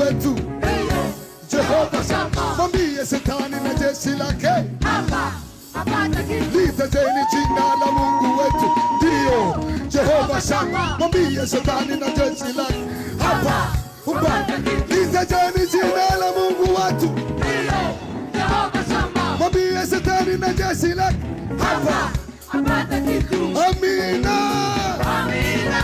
wetu. Jehova Shama, mwambie Shetani na jeshi lake, hapa hapata kitu. Litajeni jina la Mungu wetu. Ndio Jehova Shama, mwambie Shetani na jeshi lake, hapa hapata kitu. Litajeni jina la Mungu wetu. Ndio Jehova Shama, mwambie Shetani na jeshi lake, hapa hapata kitu. Amina, amina.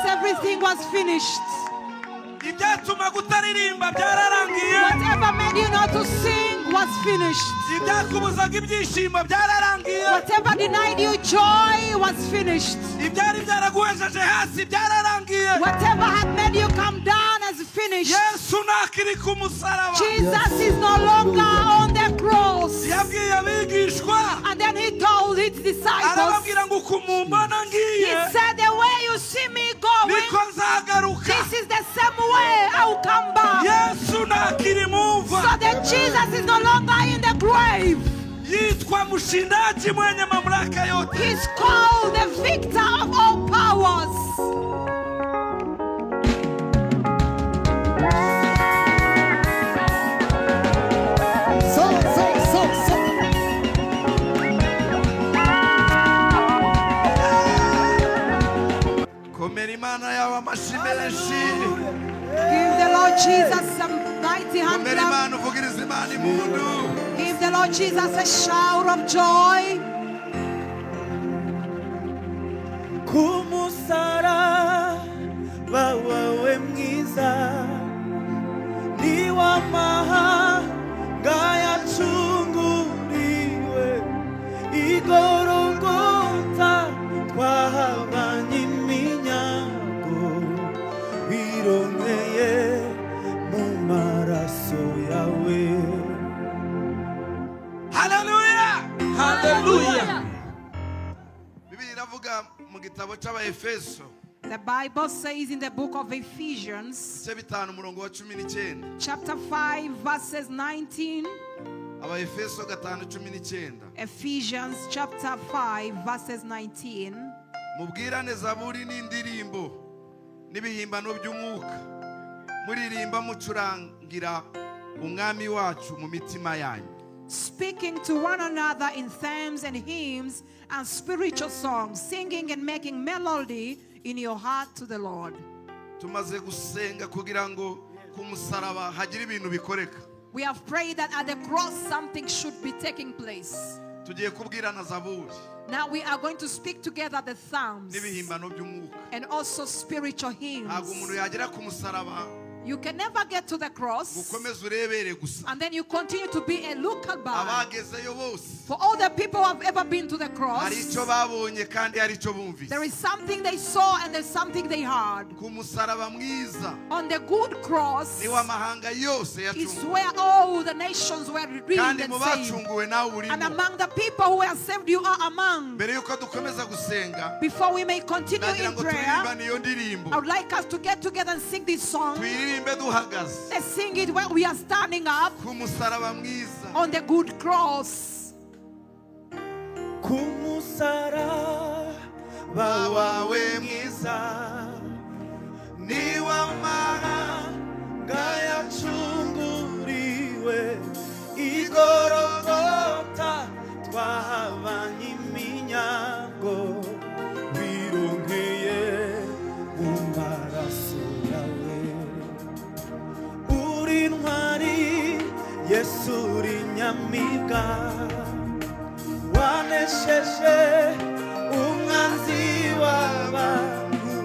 Everything was finished. Whatever made you not to sing was finished. Whatever denied you joy was finished. Whatever had made you come down has finished. Jesus is no longer on the cross. And then he told his disciples, he said, the way you see me going, this is the same way I will come back. So that Jesus is no longer in the grave. He's called the victor of all powers. Give the Lord Jesus some mighty hand clap. Give the Lord Jesus a shout of joy. Kumusara wawe mwiza ni wa mahanga yachunguriwe igorogota twahabanye iminyago birongeye mu maraso yawe. Hallelujah! Hallelujah! The Bible says in the book of Ephesians, chapter 5, verses 19. Ephesians chapter 5, verses 19. Mubwirane zaburi n'indirimbo n'ibihimbano by'umwuka muririmba mucurangira umwami wacu mu mitima yanyu. Speaking to one another in hymns and hymns and spiritual songs, singing and making melody in your heart to the Lord. Tumaze gusenga kugira ngo ku musaraba hagire ibintu bikoreka. We have prayed that at the cross something should be taking place. Tugiye kubwirana zaburi. Now we are going to speak together the psalms n'ibihimbano by'umwuka and also spiritual hymns. Ntabwo umuntu yagera ku musaraba You can never get to the cross and then you continue to be a looker by. For all the people who have ever been to the cross, there is something they saw and there's something they heard. On the good cross is where all the nations were redeemed and saved. And among the people who were saved, you are among. Before we may continue in prayer, I would like us to get together and sing this song. Let's sing it when we are standing up on the good cross. Kumusaraba wawe mwiza ni wa mahanga yachunguriwe igorogota twahabanye iminyago wirongeye mu maraso yawe. Uri ntwari Yesu uri nyamibwa wanesheje umwanzi w'abantu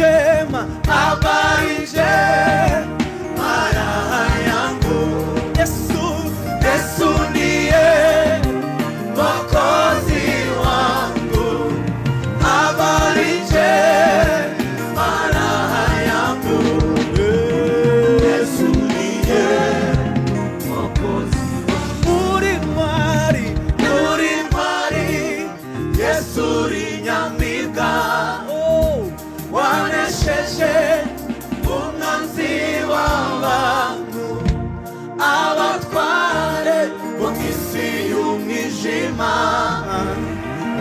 njema, habari njema yangu. Yesu ndiye Mwokozi wangu, habari njema yangu. Yesu ndiye Mwokozi wangu. Muri mwari, Yesu uri nyamibwa, wanesheje umwanzi w'abantu, abatware bo mw'isi y'umwijima,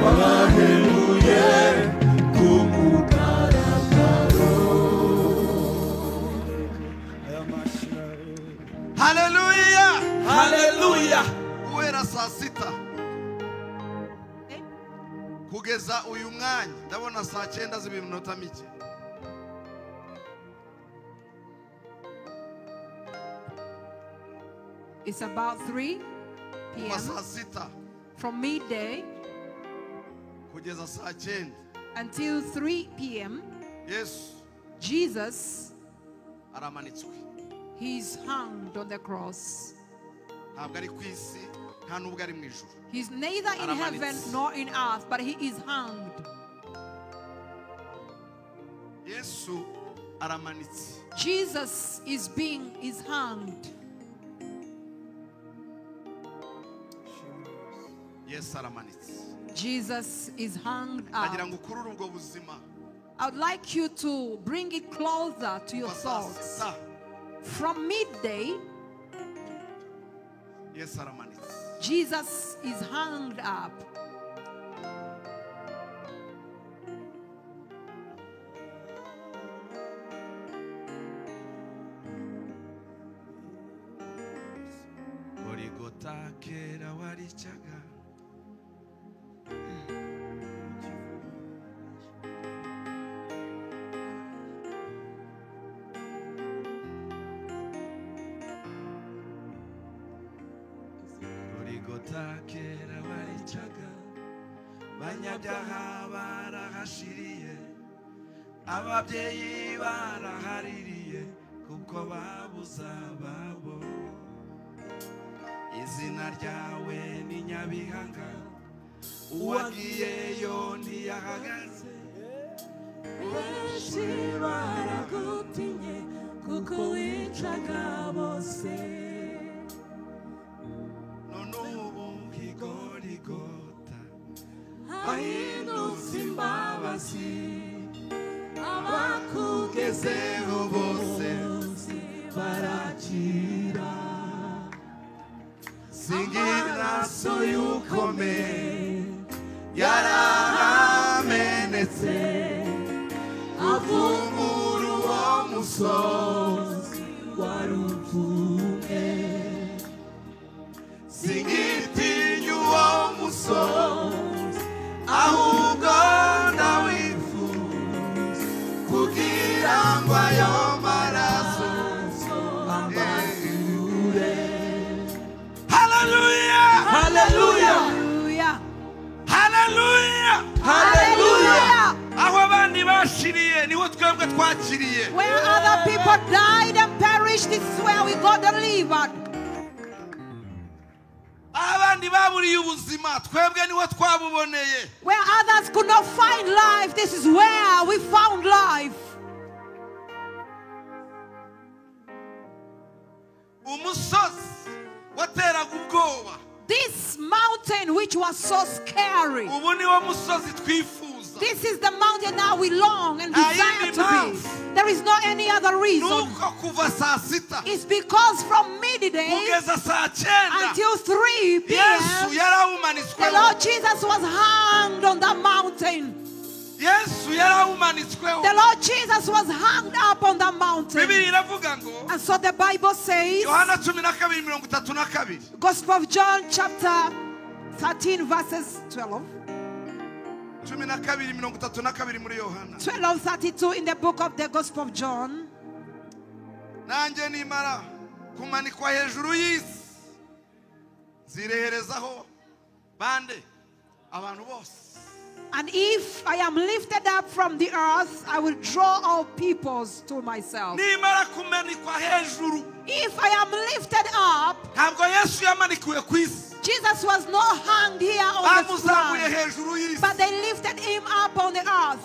wabaheruye ku mugaragaro. Haleluya, Haleluya. guhera saa sita kugeza uyu mwanya ndabona saa 9 z'iminota mike. It's about 3 p.m. Saa sita from midday kugeza saa 9 until 3 p.m. Yesu Jesus, aramanitswe. he's hanged on the cross. Ntabwo ari ku isi, nta nubwo ari mu ijuru. He's neither in heaven nor in earth, but he is hanged. Yesu aramanitse. Jesus is hanged. Yesu aramanitse. Jesus is hanged Ndagira up. ngo ukurure ubwo buzima. I would like you to bring it closer to your thoughts. Saa From midday, Yesu aramanitse. Jesus is hanged up. Golgotha kera waricaga, Golgotha kera waricaga, banyabyaha barahashiriye, ababyeyi barahaririye kuko babuze ababo. Izina ryawe ni Nyabihanga, uwagiyeyo ntiyahagaze. Benshi baragutinye kuko wicaga bose. None ubu i Goligota Hahindutse imbabazi, abakugezeho bose barakira. Amaraso y'ukomeye yaramenetse, avumura uwo musozi waruvuye. Singitinya uwo musozi, ahubwo ndawifuza, kugira ngo ayo maraso ambasure. Hallelujah! Hallelujah. Hallelujah. Hallelujah! Hallelujah. Aho abandi bashiriye niho twebwe twakiriye. Where other people died and perished, this is where we got delivered. Abandi baburiye ubuzima twebwe niho twabuboneye. Where others could not find life, this is where we found life. Umusozi wateraga ubwoba, This mountain which was so scary, ubu niwo musozi twifuza. this is the mountain now we long and desire to be. There is no any other reason. Nuko kuva saa sita It's because from midday kugeza saa 9 until 3 Yesu p.m. the yarawumanitsweho. Lord Jesus was hanged on that mountain. Yesu yarawumanitsweho. The Lord Jesus was hanged up on that mountain. Bibiri iravuga ngo, And so the Bible says, Yohana 12:32, Gospel of John chapter 13 verses 12. 12:32 muri Yohana. 12:32 in the book of the Gospel of John. Nanjye nimara kumanikwa hejuru y'isi, zireherezaho bande abantu bose And if I am lifted up from the earth, I will draw all peoples to myself. If I am lifted up, Jesus was not hanged here on the throne, but they lifted him up on the earth.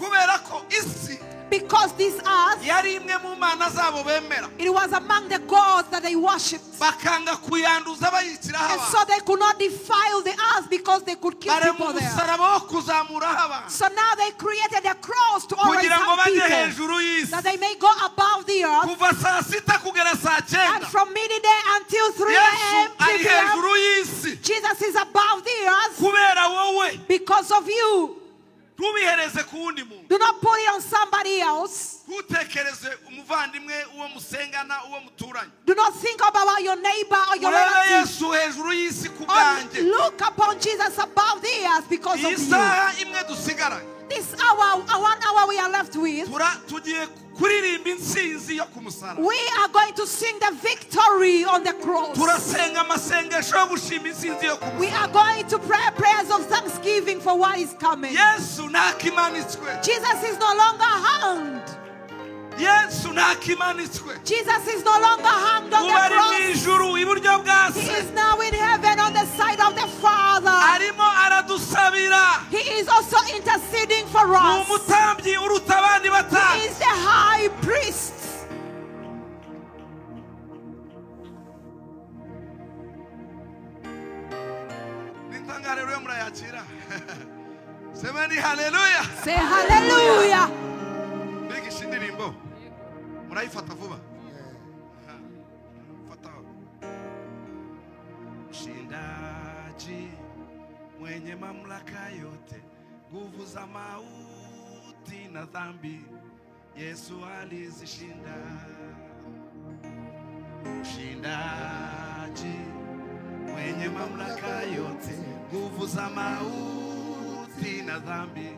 Because this earth, it was among the gods that they worshipped. And so they could not defile the earth because they could kill people there. So now they created a cross to always have people, that they may go above the earth. And from midday until 3 a.m. Jesus is above the earth because of you. Do not put it on somebody else. Do not think about your neighbor or your relative. Look upon Jesus above the earth because of you. This hour, 1 hour we are left with, we are going to sing the victory on the cross. We are going to pray prayers of thanksgiving for what is coming. Jesus is no longer hanged. Jesus is no longer hanged on the cross. He is now in heaven on the side of the Father. He is also interceding for us. He is the high priest. Say hallelujah. Muraifata vuba. Fatao. Mshindaji mwenye mamlaka yote, nguvu za mauti na dhambi, Yesu alizishinda. Mshindaji mwenye mamlaka yote, nguvu za mauti na dhambi,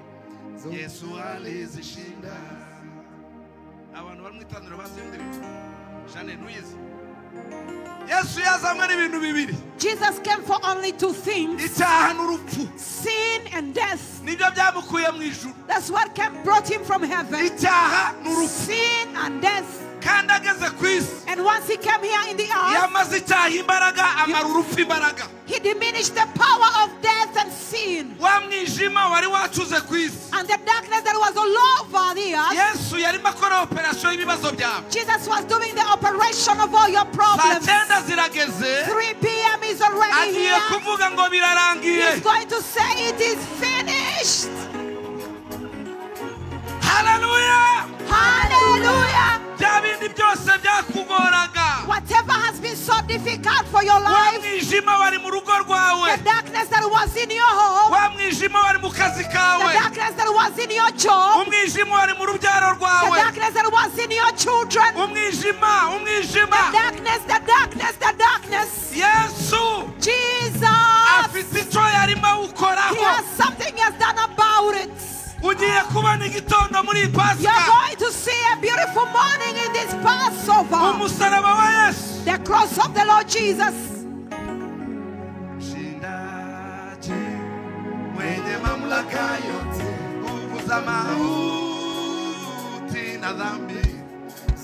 Yesu alizishinda. Jesus came for only two things: sin and death. That's what brought him from heaven. Sin and death. And once he came here in the earth, he diminished the power of death and sin. And the darkness that was all over the earth, Jesus was doing the operation of all your problems. 3 p.m. is already here. He's going to say it is finished. Hallelujah! Hallelujah! Whatever has been so difficult for your life, the darkness that was in your home, the darkness that was in your job, the darkness that was in your children, the darkness. Jesus, he has something he has done about it. You're going to see a beautiful morning in this Passover. The cross of the Lord Jesus.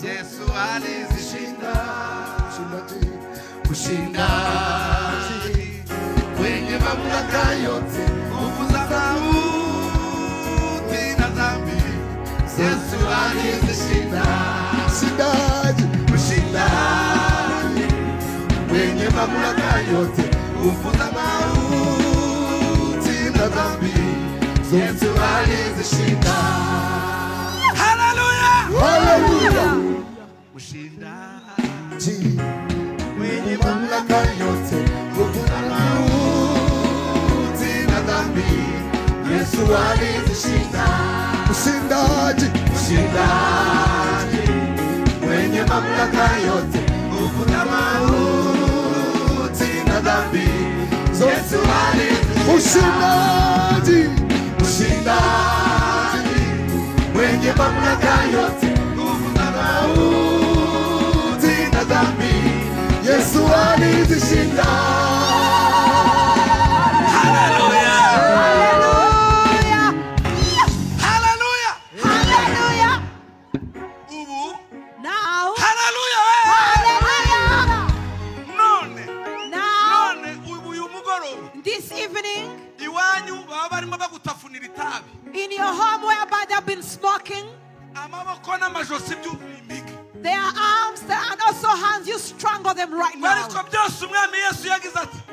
Yesu alizishinda. Mshindaji, mshindaji, mwenye mamlaka yote, nguvu za mauti na dhambi, Yesu alizishinda. Hallelujah! Hallelujah! Mshindaji, mwenye mamlaka yote, nguvu za mauti na dhambi, Yesu alizishinda. Mshindaji, mshindaji, mwenye mamlaka yote, nguvu na mauti na dhambi, Yesu alizishinda. Mshindaji, mshindaji, mwenye mamlaka yote, nguvu na mauti na dhambi, Yesu alizishinda. Hallelujah! Their arms and also hands, you strangle them right now.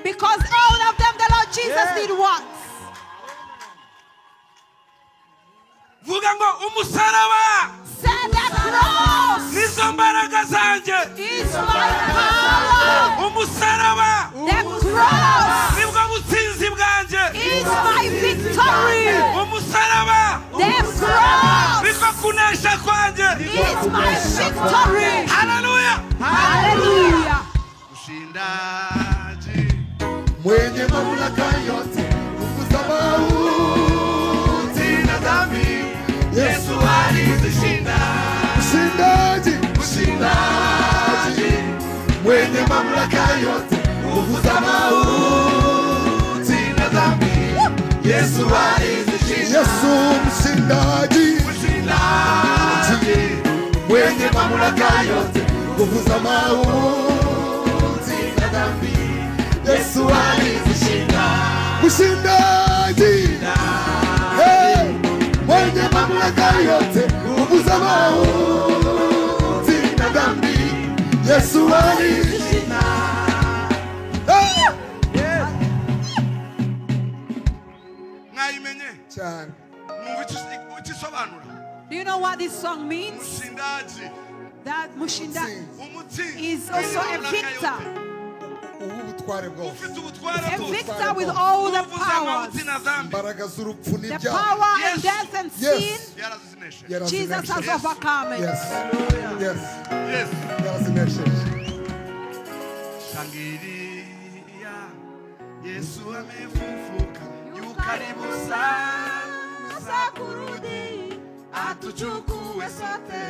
Because all of them the Lord Jesus did once. Say the cross is my power. The cross is my victory. The cross is my victory. Hallelujah. Hallelujah. Mwenye mamlaka yote kufuta mauti na dhambi, Yesu alizishinda. Mshindaji, mshindaji, mwenye mamlaka yote kufuta mauti na dhambi, Yesu alizishinda. Yesu mshindaji, mshindaji, mwenye mamlaka yote kufuta mauti na dhambi, Yesu alizishinda. Mshindaji, hey, mwenye mamlaka yote, nguvu za mauti na dhambi, Yesu alizishinda. Do you know what this song means? That Mushinda is also a victor. A victor with all the powers. The power and death and sin. Jesus has overcome it. Yes. Shangilia, Yesu amefufuka, yu karibu sana kurudi, atuchukue sote.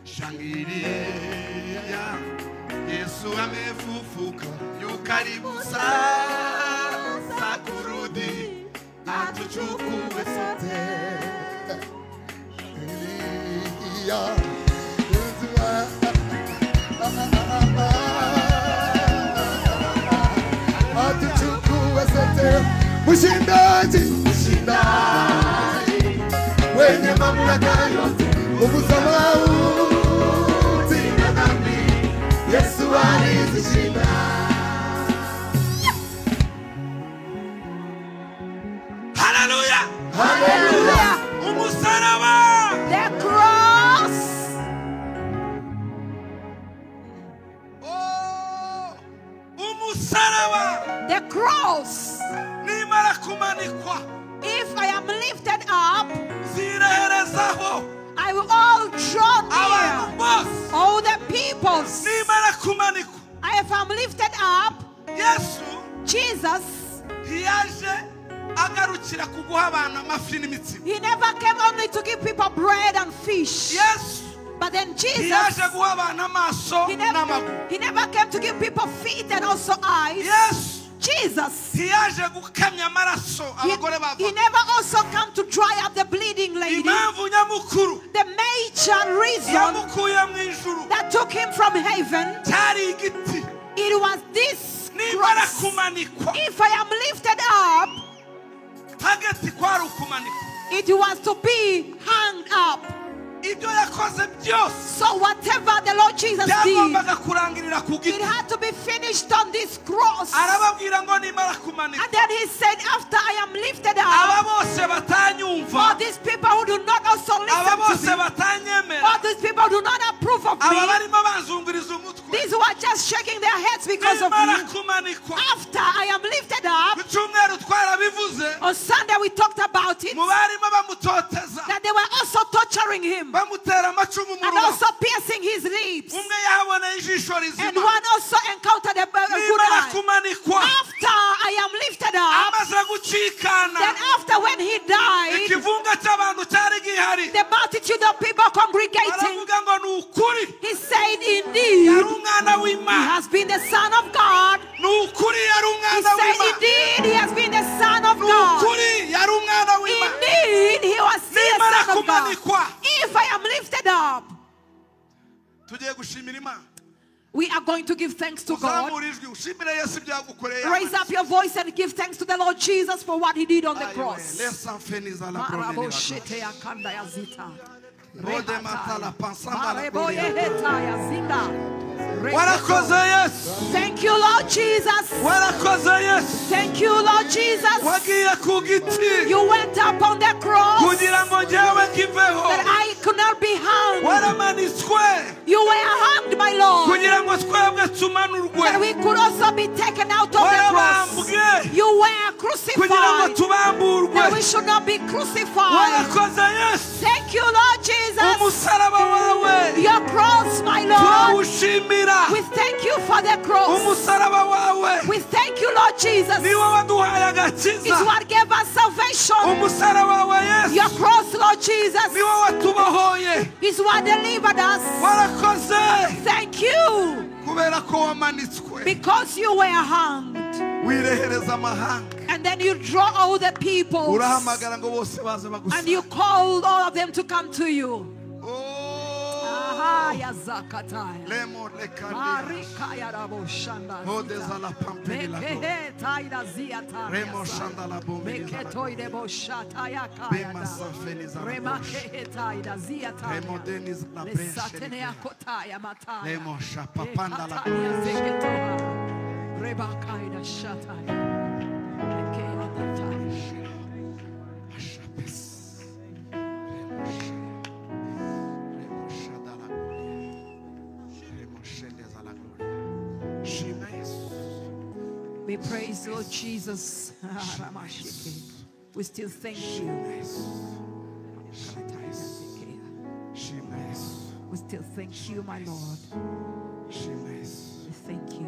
Shangilia, Yesu amefufuka, yu karibu sana kurudi, atuchukue sote. Mshindaji, mshindaji, mwenye mamlaka yote, nguvu za mauti na dhambi, Yesu alizishinda. Hallelujah. Hallelujah. Umusaraba. The cross. Oh, umusaraba. The cross. Nimara kumanikwa. If I am lifted up, zireherezaho, I will all draw near. All the peoples. Nimara kumanikwa. If I'm lifted up, Yesu, Jesus, yaje agarukira kuguha abantu amafi n'imitsima. He never came only to give people bread and fish. Yes. But then Jesus, he never came to give people feet and also eyes. Yes. Jesus, he never also come to dry up the bleeding lady. The major reason that took him from heaven, it was this cross. If I am lifted up, it was to be hung up. So whatever the Lord Jesus did, it had to be finished on this cross. And then he said, after I am lifted up, all these people who do not also listen to me, all these people who do not approve of me, these who are just shaking their heads because of me, after I am lifted up, on Sunday we talked about it, that they were also torturing him and also piercing his lips, and one also encountered a good eye. After I am lifted up, then after when he died, the multitude of people congregating, he said, indeed, he has been the Son of God. He said, indeed, he has been the Son of God. Indeed, he was the Son of God. If I am lifted up, We are going to give thanks to God. Raise up your voice and give thanks to the Lord Jesus for what He did on the cross. Thank you, Lord Jesus. Thank you, Lord Jesus. You went up on the cross that I could not be hung. You were hanged, my Lord, that we could also be taken out of the cross. You were crucified that we should not be crucified. Thank you, Lord Jesus. Your cross, my Lord. We thank you for the cross. We thank you, Lord Jesus. It's what gave us salvation. Your cross, Lord Jesus, is what delivered us. Thank you. Because you were hung. And then you draw all the people. And you called all of them to come to you. We praise Lord Jesus. We still thank you. We still thank you, my Lord. We thank you.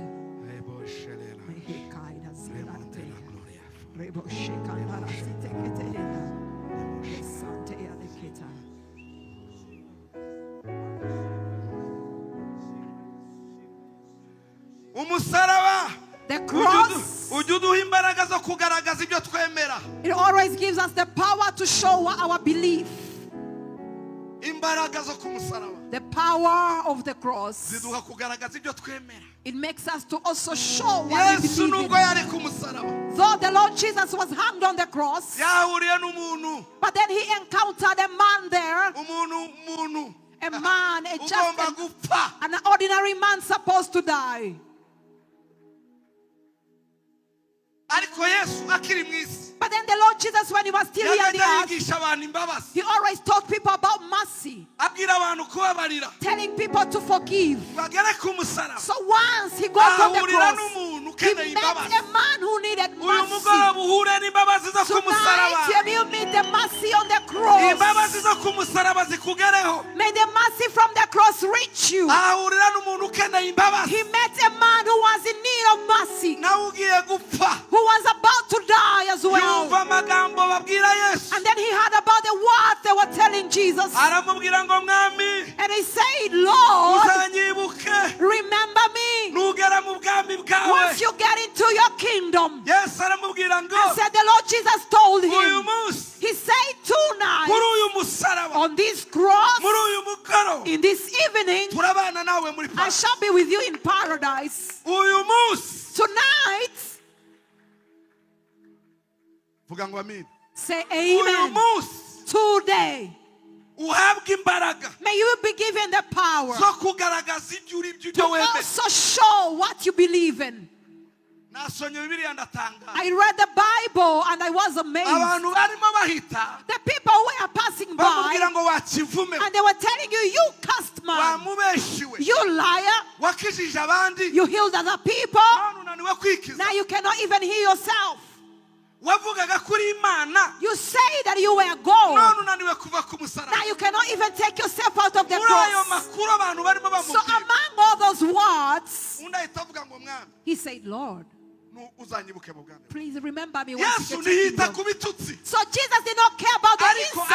The cross, it always gives us the power to show our belief. The power of the cross, it makes us to also show what we believe in. Though the Lord Jesus was hanged on the cross, but then He encountered a man there. A man, an ordinary man supposed to die. But then the Lord Jesus, when He was still here on the earth, He always taught people about mercy, telling people to forgive. So once He got on the cross, He met a man who needed mercy. Tonight you meet the mercy on the cross. May the mercy from the cross reach you. He met a man who was in need of mercy, who was about to die as well. And then he heard about the words they were telling Jesus. And he said, Lord, remember me once you get into your kingdom. And said the Lord Jesus told him, He said, tonight on this cross, in this evening, I shall be with you in paradise. Tonight, say amen. Today, may you be given the power to also show what you believe in. I read the Bible and I was amazed. The people who were passing by and they were telling you, you cursed man, you liar, you healed other people, now you cannot even heal yourself. You say that you were God, now you cannot even take yourself out of the cross. So among all those words, he said, Lord, please remember me once you get to kingdom. So Jesus did not care about the insults,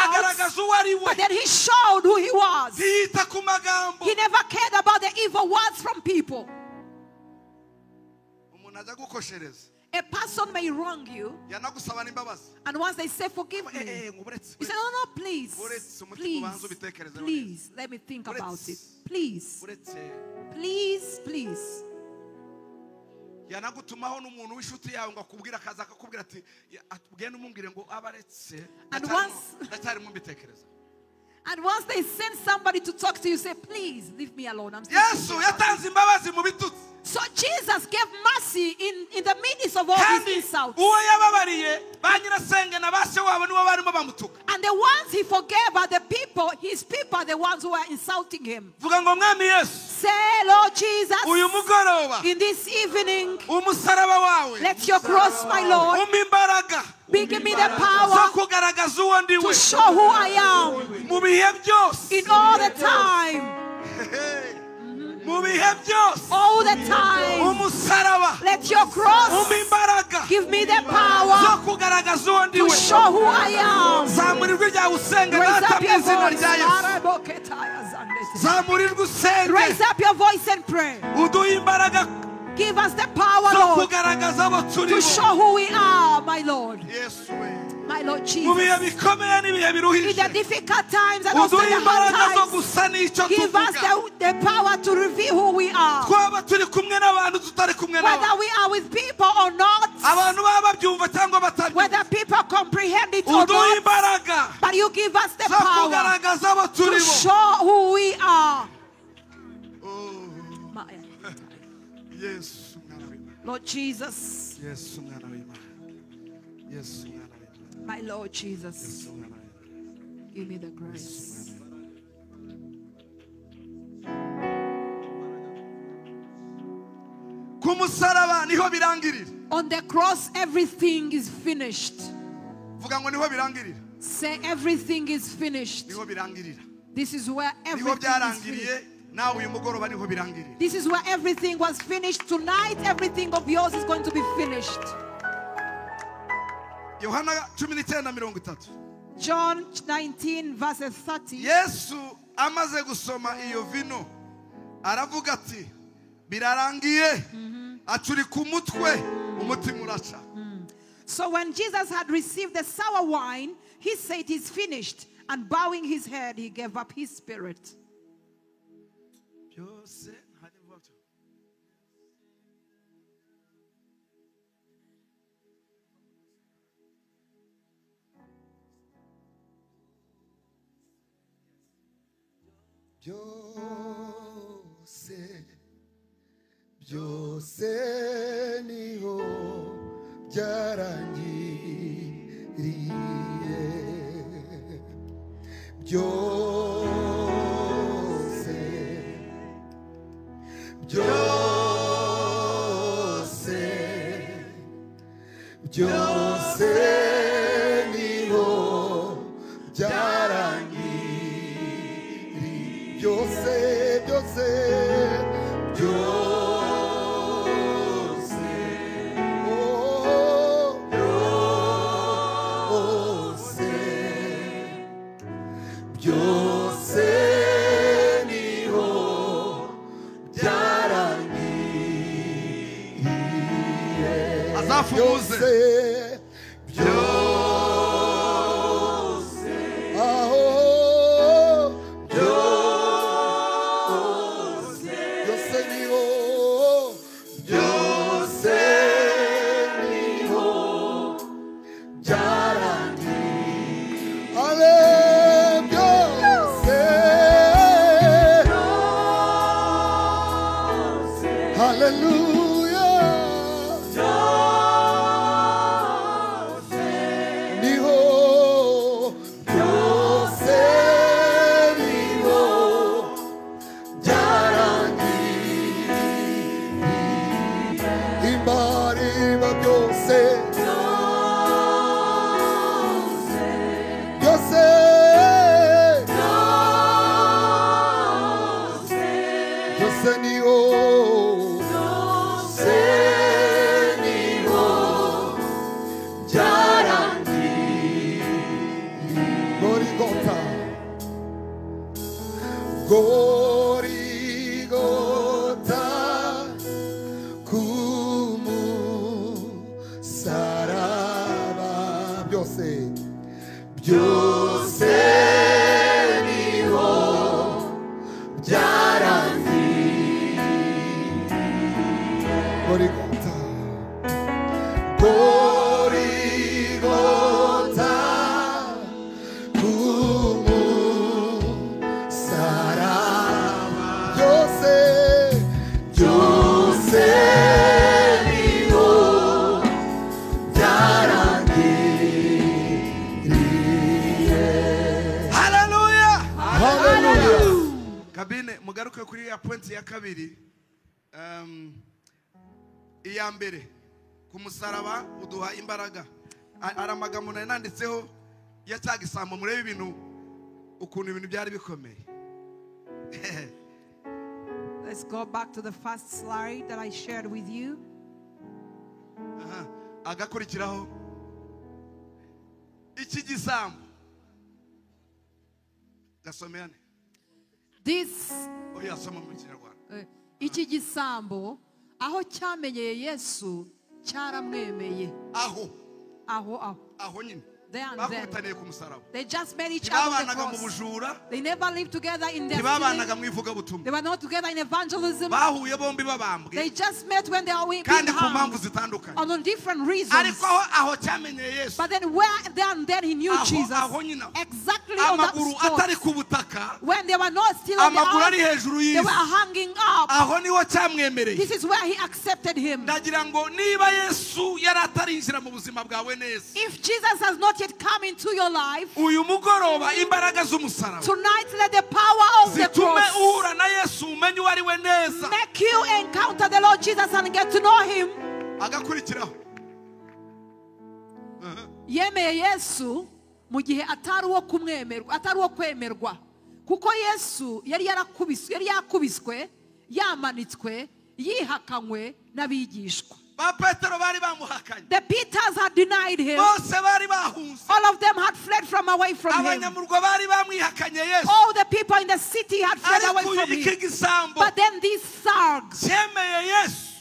but then He showed who He was. He never cared about the evil words from people. A person may wrong you, and once they say forgive me, you say, no, please, please, let me think about it. Please, please. And once they send somebody to talk to you, say, please, leave me alone. I'm so Jesus gave mercy in the midst of all these insults. And the ones he forgave are the people, his people are the ones who are insulting him. Say, Lord Jesus, in this evening, let your cross, my Lord, give me the power to show who I am in all the time. All the time. Let your cross give me the power to show who I am. Raise up your voice and pray. Give us the power, Lord, to show who we are, my Lord. My Lord Jesus. In the difficult times and also the hard times, give us the power to reveal who we are. Whether we are with people or not, whether people comprehend it or not, but you give us the power to show who we are. Yes. Lord Jesus. Yes. Yes. My Lord Jesus. Give me the grace. On the cross, everything is finished. Say, everything is finished. This is where everything is finished. This is where everything was finished. Tonight, everything of yours is going to be finished. John 19 verses 30. Yesu amaze gusoma iyo vino aravuga ati birarangiye acuri ku mutwe umutima uraca. So when Jesus had received the sour wine, he said, "It is finished," and bowing his head, he gave up his spirit. Byose niho byarangiriye, byose niho byarangiriye, byose kabine mugaruke kuri ya point ya kabiri. Iya mbere ku musaraba uduha imbaraga. Aramagambo nanditseho ya cyagisambo murebe ibintu ukuntu ibintu byari bikomeye. Let's go back to the first slide that I shared with you. Agakurikiraho iki gisambo gasomeyane. This yasoma mu Kinyarwanda. Iki gisambo aho cyamenyeye Yesu cyaramwemeye. Aho nyine. They just met each other on the cross. They never lived together in destiny. They were not together in evangelism. They just met when they were being harmed on different reasons. But then where then he knew Jesus. Exactly on that spot. When they were not still on the earth, they were hanging up. This is where he accepted him. If Jesus has not yet come into your life, tonight let the power of the cross make you encounter the Lord Jesus and get to know him. Yemeye Yesu mu gihe atari uwo kwemerwa kuko Yesu yari yakubiswe yamanitswe yihakanywe n'abigishwa. The Peters had denied him. All of them had fled from away from him. All the people in the city had fled away from him. But then these thugs,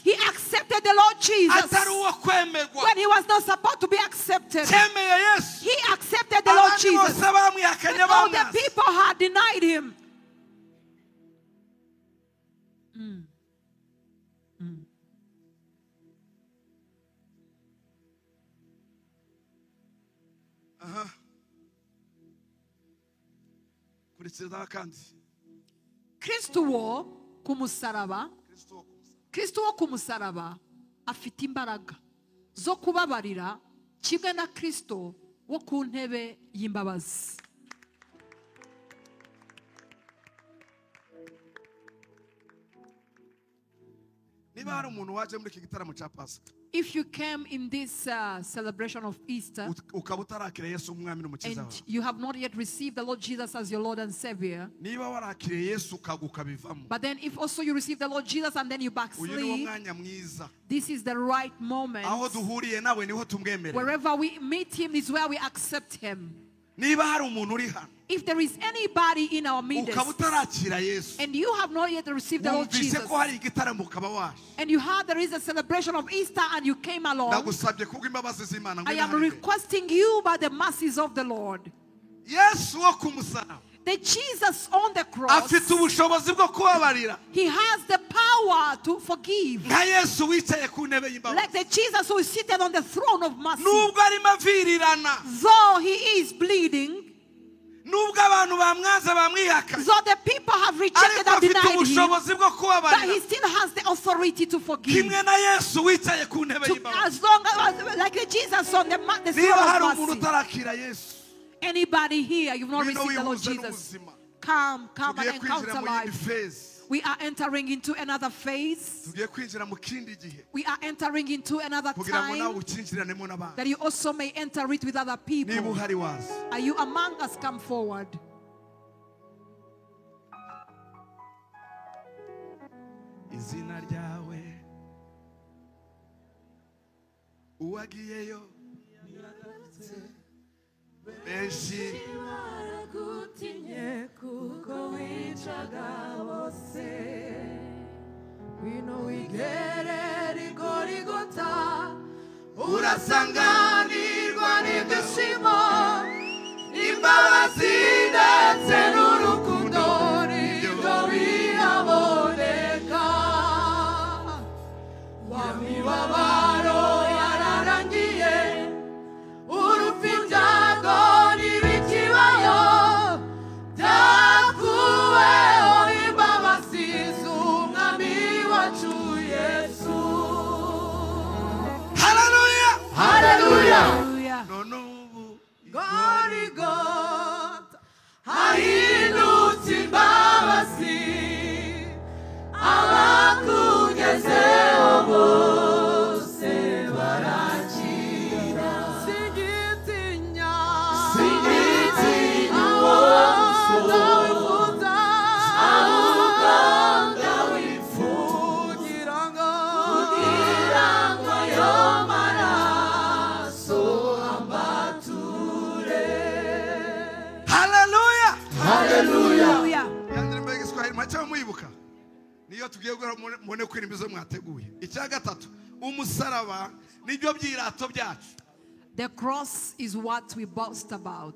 he accepted the Lord Jesus when he was not supposed to be accepted. He accepted the Lord Jesus. And all the people had denied him. Kristo wo ku musaraba afite imbaraga zo kubabarira kimwe na Kristo wo ku ntebe y'imbabazi. If you came in this celebration of Easter and you have not yet received the Lord Jesus as your Lord and Savior, but then if also you receive the Lord Jesus and then you backslid, this is the right moment. Wherever we meet him is where we accept him. If there is anybody in our midst and you have not yet received the Lord Jesus and you heard there is a celebration of Easter and you came along, I am requesting you by the mercies of the Lord. The Jesus on the cross, he has the power to forgive. Like the Jesus who is seated on the throne of mercy. Though he is bleeding, though the people have rejected and denied him, but he still has the authority to forgive. As long as, like the Jesus on the throne of mercy. Anybody here, you've not received the Lord Jesus, come and encounter life. We are entering into another phase. We are entering into another time that you also may enter it with other people. Are you among us? Come forward. urasanganirwa n'ibyishimo imbabazi ndetse n'urukundo nibyo biraboneka wa mibabaro yararangiye urupfu ibyago n'ibikibayo byakuweho imbabazi z'umwami wacu Yesu. Hallelujah. God, hallelujah. murabyibuka niyo tugiye guhora mubone ko irimizo mwateguye. Icya gatatu, umusaraba nibyo byirato byacu. The cross is what we boast about.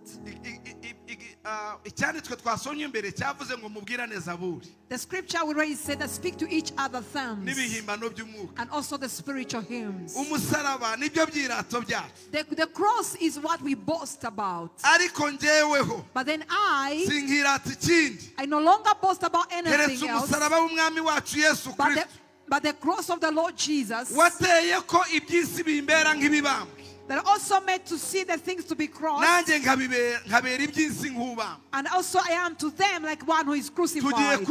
The scripture we already said that speak to each other terms and also the spiritual hymns. The cross is what we boast about. But then I no longer boast about anything else. But the cross of the Lord Jesus, that also made to see the things to be crossed. And also I am to them like one who is crucified.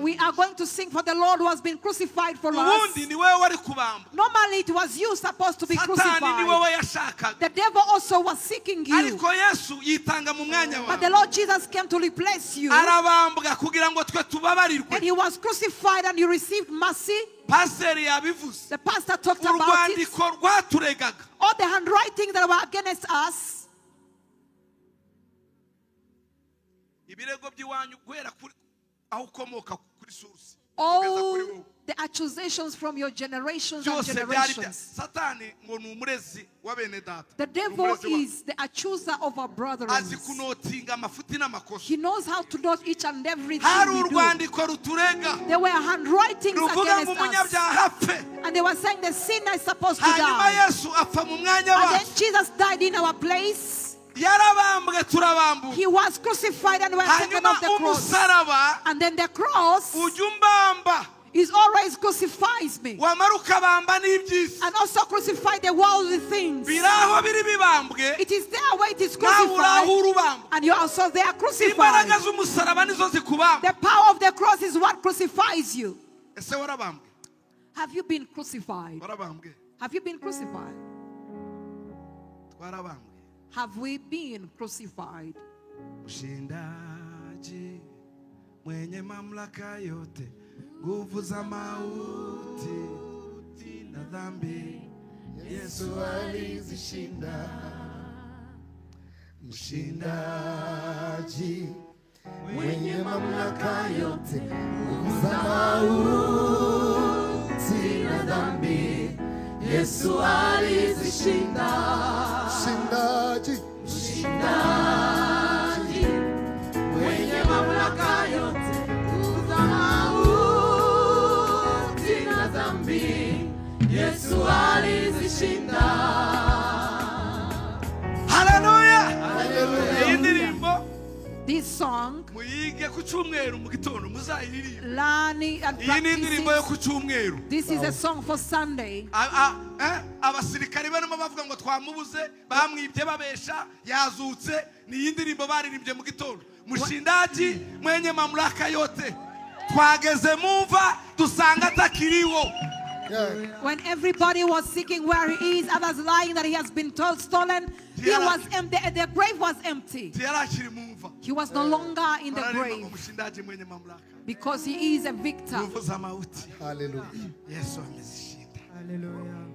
We are going to sing for the Lord who has been crucified for us. Normally it was you supposed to be crucified. The devil also was seeking you. But the Lord Jesus came to replace you. And he was crucified and you received mercy. The pastor talked about it. All the handwriting that were against us. All the accusations from your generations and generations. The devil is the accuser of our brothers. He knows how to note each and everything we do. There were handwritings against us. And they were saying the sinner is supposed to die. And then Jesus died in our place. He was crucified and was taken off the cross. And then the cross is always crucifies me. And also crucify the worldly things. It is there where it is crucified. And you are also there crucified. The power of the cross is what crucifies you. Have you been crucified? Have you been crucified? Have we been crucified? Nguvu za mauti na dhambi Yesu alizishinda. Mshindaji mwenye mamlaka yote, nguvu za mauti na dhambi Yesu alizishinda. Mshindaji mwenye mamlaka yote, nguvu za Yesu alizishinda. Hallelujah. This song, learning and practicing. This is a song for Sunday. Abasirikari barimo bavuga ngo twamubuze bamwibye babesha yazutse ni yindirimbo baririmbye mu gitondo. Mushindaji mwenye mamlaka yote twageze mumva dusanga atakiriwo. When everybody was seeking where he is, others lying that he has been stolen, he was empty. The grave was empty. He was no longer in the grave because he is a victor. Hallelujah. Hallelujah.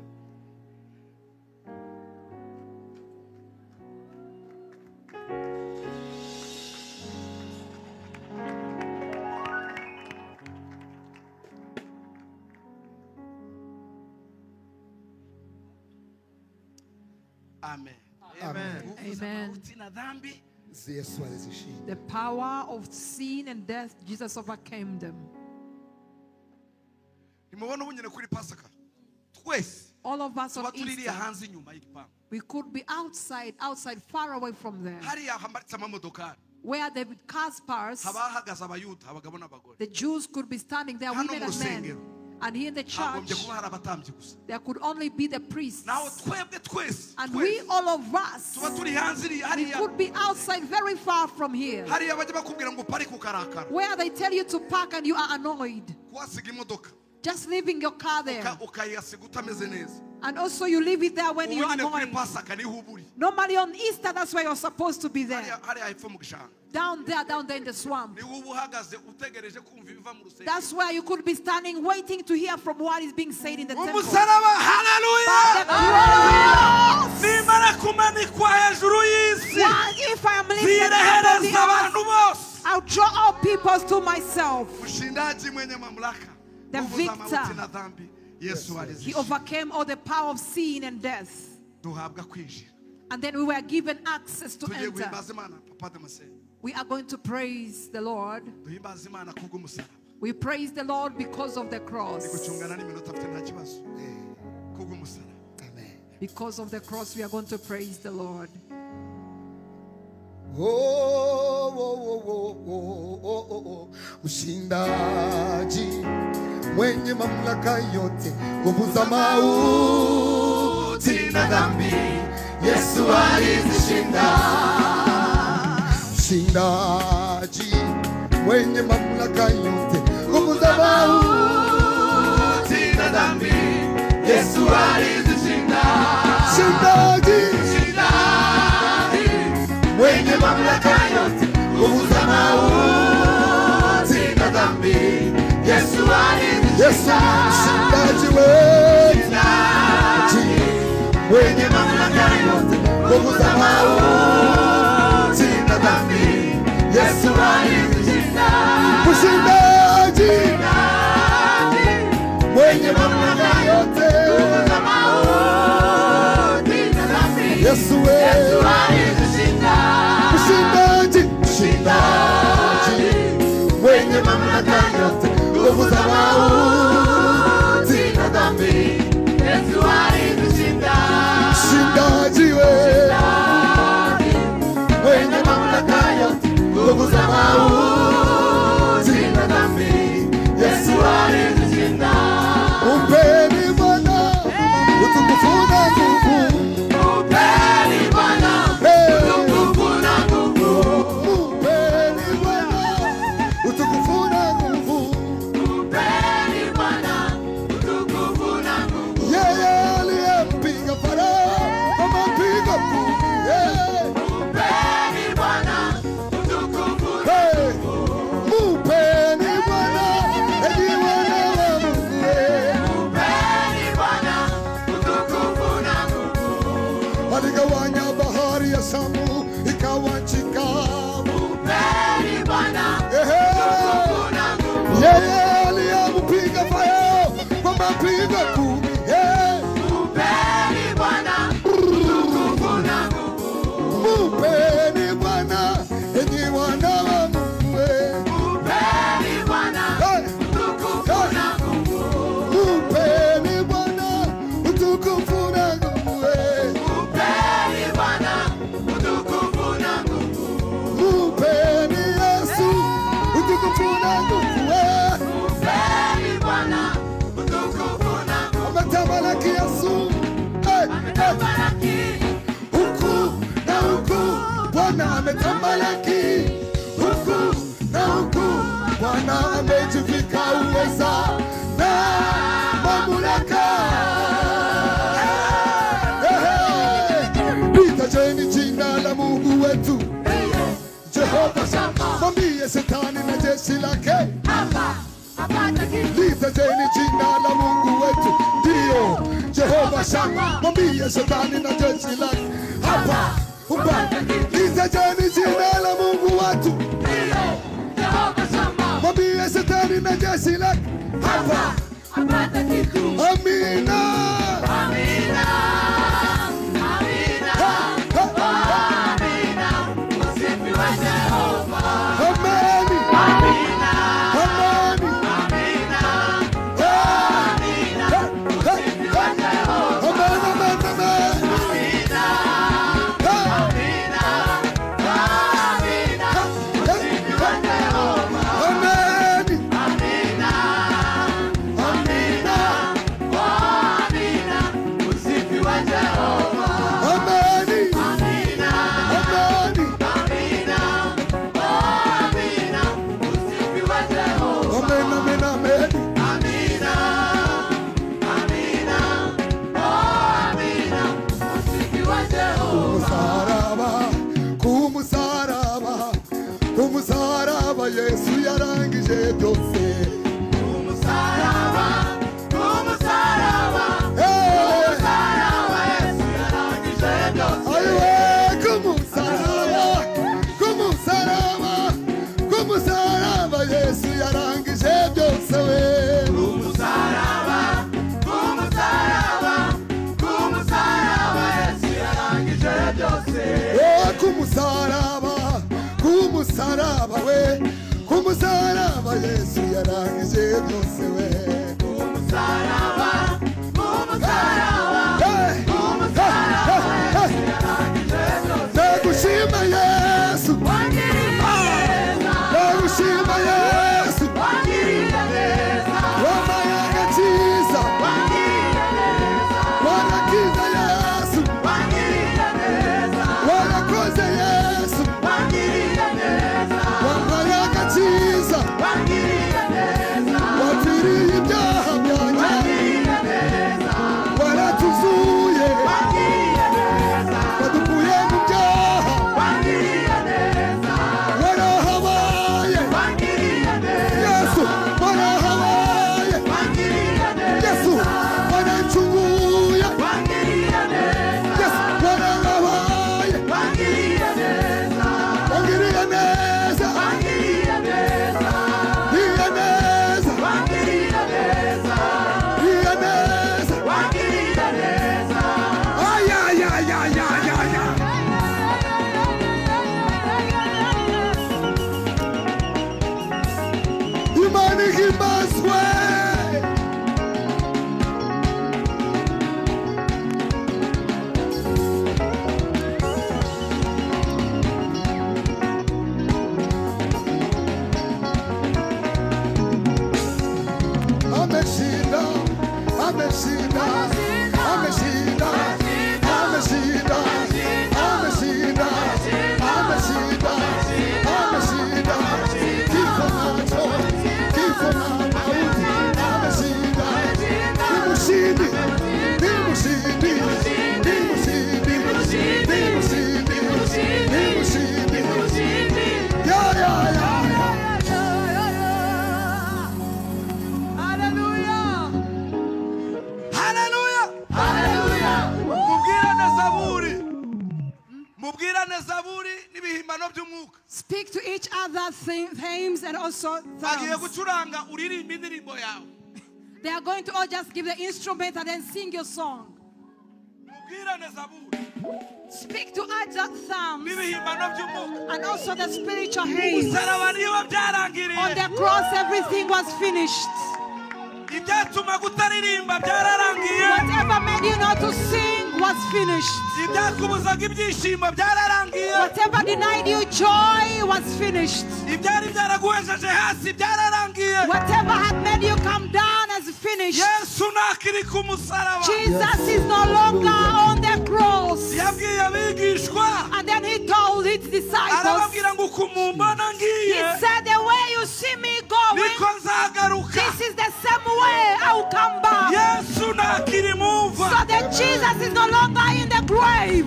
Amen. Amen. Amen. The power of sin and death, Jesus overcame them. All of us on Easter, we could be outside, far away from there. Where the cars pass, the Jews could be standing there, women and men. And here in the church, there could only be the priests. And we, all of us, we could be outside very far from here. Where they tell you to park and you are annoyed. Just leaving your car there. And also you leave it there when you are annoyed. Normally on Easter, that's where you're supposed to be there. Down there in the swamp. That's where you could be standing waiting to hear from what is being said in the temple. Hallelujah! If I am lifted up on the earth, I'll draw all people people to myself. The victor. He overcame all the power of sin and death. And then we were given access to enter. We are going to praise the Lord. We praise the Lord because of the cross. Because of the cross, we are going to praise the Lord. Mshindaji mwenye mamlaka yote, nguvu za mauti na dhambi, Yesu alizishinda. Mshindaji mwenye mamlaka yote, nguvu za mauti na dhambi, Yesu alizishinda. Mshindaji mwenye mamlaka yote, nguvu za mauti na dhambi, Yesu alizishinda. Mshindaji mwenye mamlaka yote, nguvu za mauti na dhambi, Yesu alizishinda. Mshindaji mwenye mamlaka yote, nguvu za mauti na dhambi, Yesu alizishinda. Mshindaji mwenye mamlaka yote, nguvu za mauti na dhambi, Yesu alizishinda. Mshindaji mwenye mamlaka yote, nguvu za mauti na dhambi, Yesu alizishinda. Umpeni Bwana utukufu na nguvu. Umpeni Bwana utukufu na nguvu. Umpeni Bwana utukufu na nguvu. Umpeni Bwana utukufu na nguvu. Yeye aliyempiga Farao kwa mapigo kumi. Umpeni Bwana utukufu na nguvu. Umpeni Bwana enyi wana wa Mungu. Umpeni Bwana utukufu na nguvu. Aligawanya bahari ya Shamu ikawa nchi kavu. Umpeni Bwana utukufu na nguvu. Yeye aliyempiga Farao kwa mapigo kumi. Umpeni Bwana utukufu na nguvu. Umpeni Bwana enyi wana wa Mungu. Umpeni Bwana utukufu na nguvu. Umpeni Bwana utukufu na nguvu. Umpeni Bwana utukufu na nguvu. Umpeni Yesu utukufu na nguvu. Umpeni Bwana utukufu na nguvu. Ametamalaki Yesu. Ametamalaki huku na huku. Bwana ametamalaki huku na huku. Bwana amejivika uweza na mamlaka. Litajeni jina la Mungu wetu Jehova Shama. Mwambie Shetani na jeshi lake litajeni jina la Mungu wetu, ndio Jehova Shama. Mwambie Shetani na jeshi lake hapa litajeni jina la Mungu wetu, ndio Jehova Shama. Mwambie Shetani na jeshi lake hapa. Amina. Amina. Yesu yarangije byose. Kumusaraba, kumusaraba, kumusaraba, Yesu yarangije byose. Ayiwe, kumusaraba, kumusaraba, kumusaraba. Yesu yarangije byose we. Umusaraba, umusaraba, umusaraba, yarangije byose. Ndagushima Yesu, Wangiriye neza, ndagushima Yesu, wangiriye neza, wampaye agakiza, wangiriye neza, warakiza Yesu, wangiriye neza, warakoze Yesu, wangiriye neza, wampaye agakiza, wangiriye neza, wapfiriye ibyaha byanjye, wangiriye neza, waratuzuye, wangiriye neza, wadukuye mu byaha, wangiriye neza, warahabaye wangiriye neza, Yesu, warahabaye wangiriye neza, Yesu, waracunguye wangiriye neza, Yesu, warahabaye wangiriye neza, wangiriye neza, wangiriye neza, iya neza, wangiriye neza, iya neza. wangiriye neza. Ay, ay, ay, ay, ay, ay, ay. Imana ihimbazwe. Ameshinda, ameshinda, ameshinda, ameshinda, ameshinda, ameshinda, ameshinda. Kifo nacho, kifo na mauti, ameshinda. Ni mshindi, ni mshindi, ni mshindi, ni mshindi, ni mshindi. Ya, ya, ya, ya. Hallelujah. Haleluya. Hallelujah. mubwirane zaburi n'ibihimbano by'umwuka. Speak to each other hymns and also Bagiye psalms. gucuranga uririmba indirimbo yawe. They are going to all just give the instrument and then sing your song. Mubwirane zaburi Speak to other psalms n'ibihimbano by'umwuka. and also the spiritual hymns. Umusaraba niwo On byarangiriye. the cross, everything was finished. Ibyatuma kutaririmba byararangiye. Whatever made you not to sing was finished. Ibyakubuzaga ibyishimo byararangiye. Whatever denied you joy was finished. Ibyari byaraguhesheje hasi byararangiye. Whatever had made you come down has finished. Yesu nakiri ku musaraba. Jesus is no longer on the cross. Yabwiye abigishwa. And then he told his disciples, Arababwira ngo kumumbana he ngiye. said, the way you see me going, Niko nzagaruka. this is the same way I will come back. Yesu nakiri muva. So that Jesus is no longer in the grave.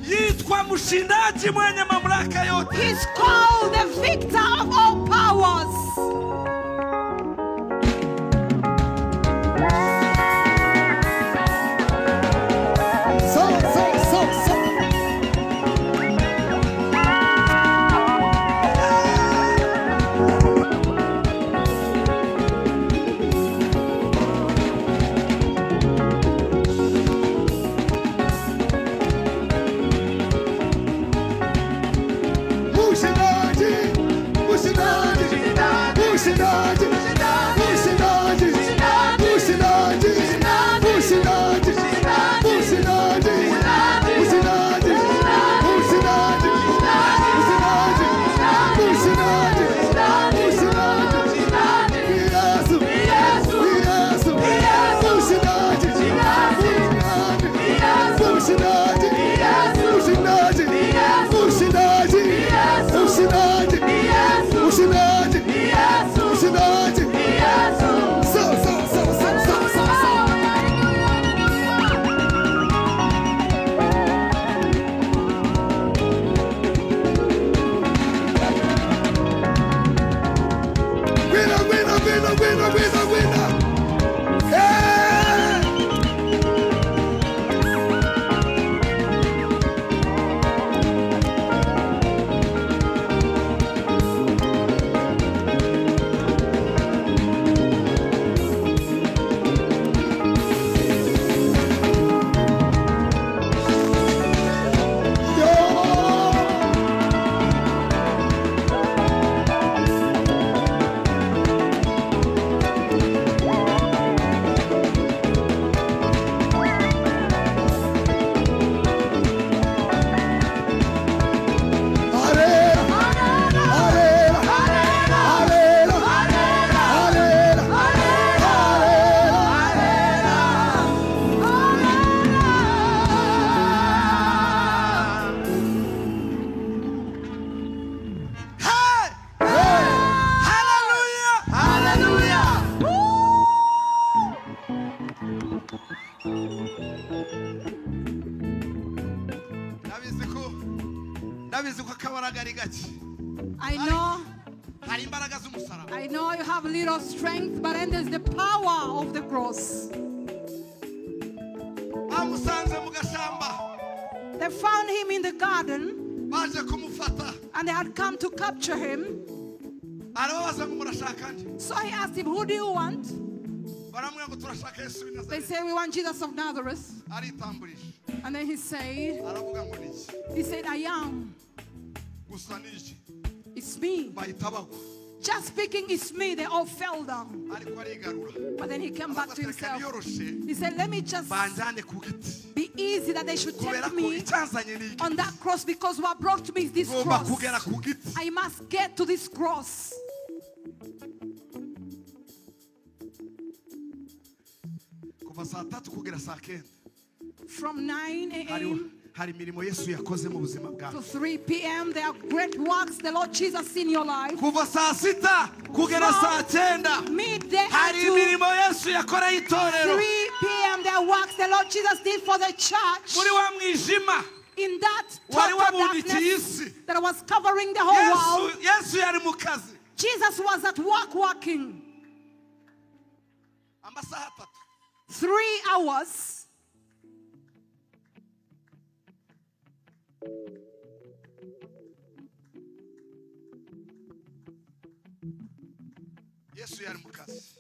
Yitwa mshindaji mwenye mamlaka yote. He's called the victor of all powers. So. I know you have little strength, but then there's the power of the cross. They found him in the garden, and they had come to capture him. So he asked him, who do you want? They say, we want Jesus of Nazareth. And then he said, I am. It's me. Just speaking, it's me. They all fell down. But then he came back to himself. He said, let me just be easy that they should take me on that cross, because what brought me is this cross. I must get to this cross. From 9 a.m. to 3 p.m. there are great works the Lord Jesus in your life. From midday to 3 p.m. there are works the Lord Jesus did for the church. In that total darkness that was covering the whole world, Jesus was at work working. 3 hours.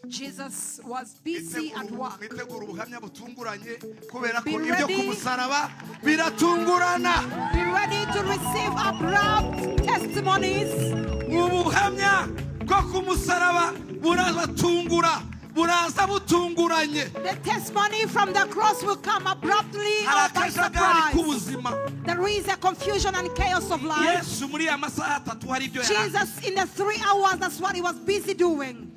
Jesus was busy at work. Be ready to receive abrupt testimonies. The testimony from the cross will come abruptly or by surprise. There is a confusion and chaos of life. Jesus, in the 3 hours, that's what he was busy doing.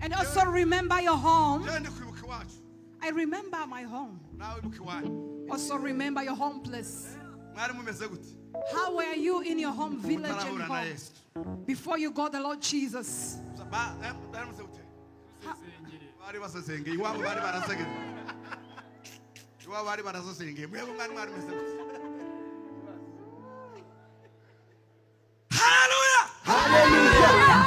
And also remember your home. I remember my home. Also remember your home place. How were you in your home village and home before you got the Lord Jesus? Hallelujah! Hallelujah!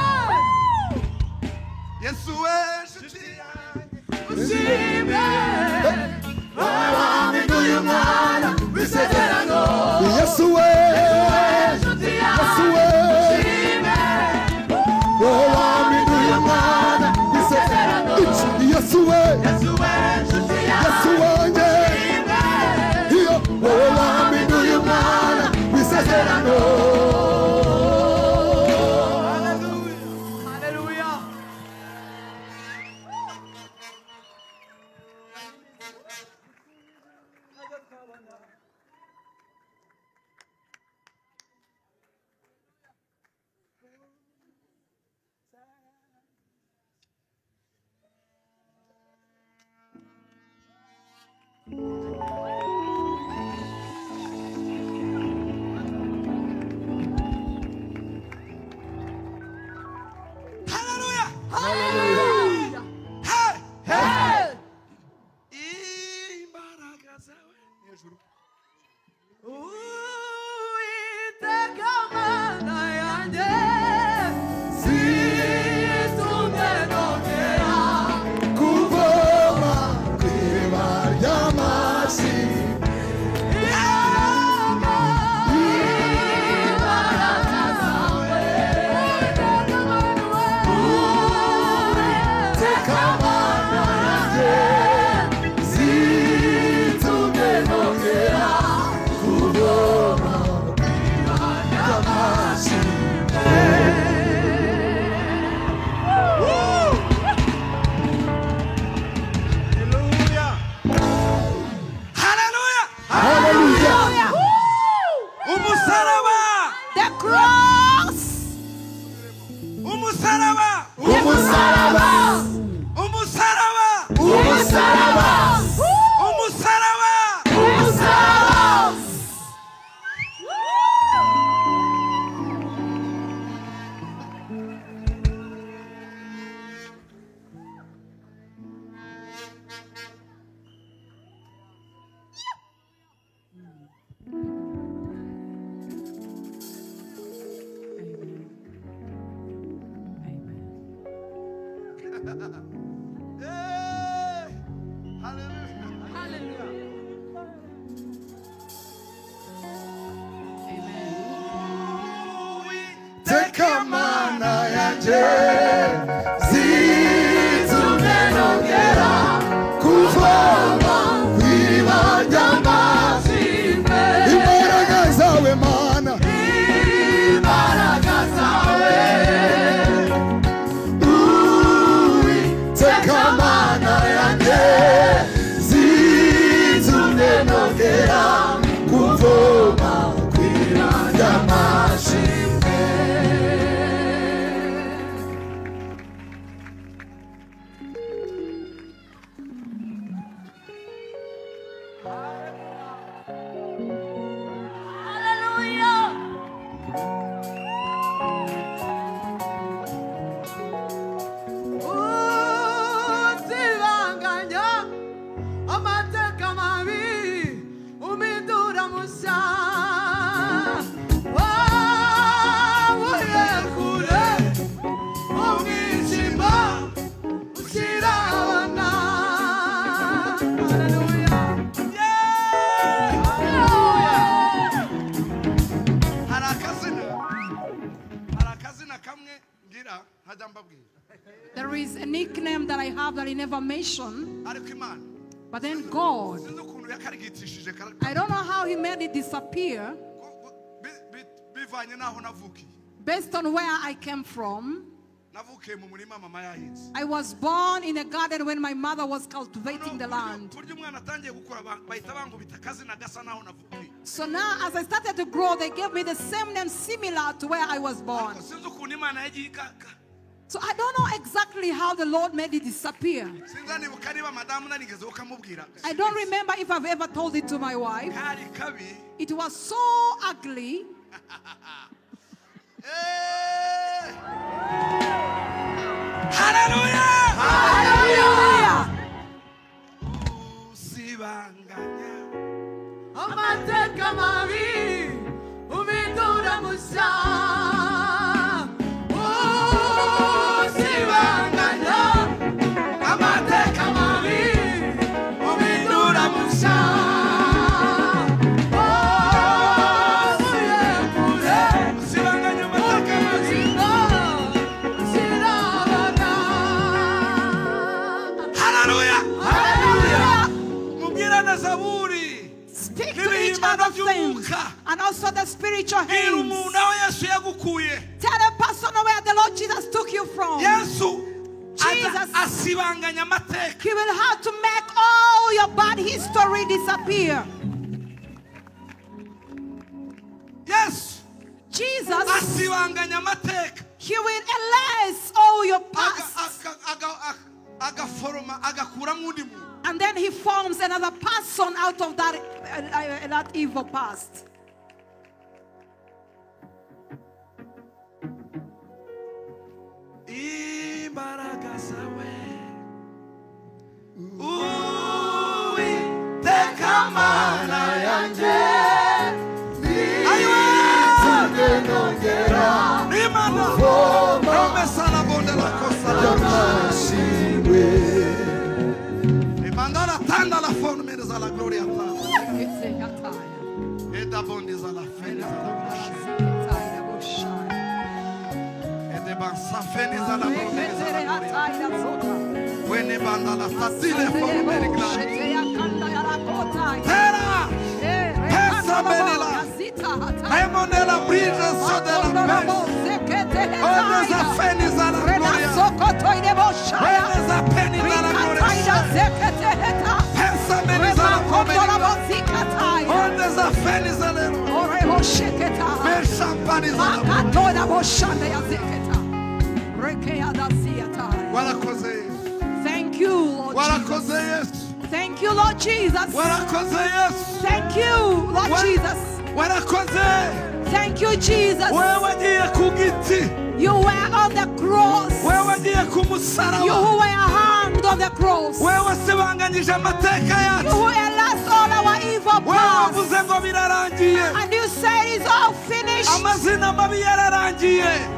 Tekamana yanje zitunenogera kuvoma kwibanyamazi imbaraga zawe mana imbaraga zawe tekamana yanje zitunenogera kuvoma kwibanyamazi. There is a nickname that I have that I never mention. But then God, I don't know how he made it disappear. Based on where I came from. I was born in a garden when my mother was cultivating the land. So now as I started to grow, they gave me the same name similar to where I was born. So I don't know exactly how the Lord made it disappear. I don't remember if I've ever told it to my wife. It was so ugly. Hallelujah! Hallelujah! Speak to each other things and also the spiritual things. Tell a person where the Lord Jesus took you from. Jesus, he will have to make all your bad history disappear. Yes. Jesus, he will erase all your past. And then he forms another person out of that evil past. La gloria Eda bondes a la fene Ede ban safene za la Wene banda la fatile formere glad Terra Pensa benela Emonela brisa so de la pes Onde za fene za la gloria Wene za peni za la gloria Pensa bene za la gloria Onde za fene za la Ver champagne za la gloria Thank you, Lord Jesus. Thank you, Lord Jesus. Thank you, Lord Jesus. Thank you, Jesus. You were on the cross. You who were hanged on the cross. You who erased all our evil past. And you said it's all finished.